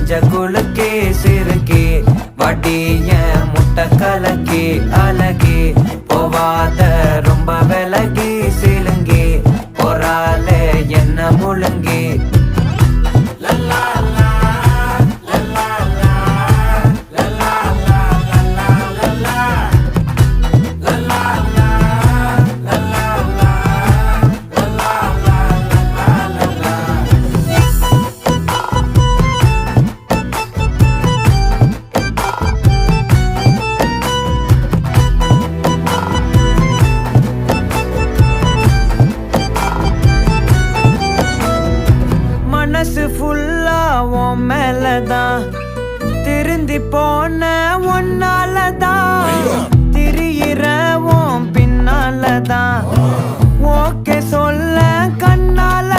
மஞ்ச குலுக்கே சிறுக்கே வடிய முட்டை கலக்கி அழகி போவாத ரொம்ப விலகி சிலுங்கி போறாலே என்ன முழுங்கி மனசு ஃபுல்லா உன் மேலதான் திருந்தி போன ஒன்னாலதான் திரியிற உன் பின்னாலதான் ஓகே சொல்ல கண்ணால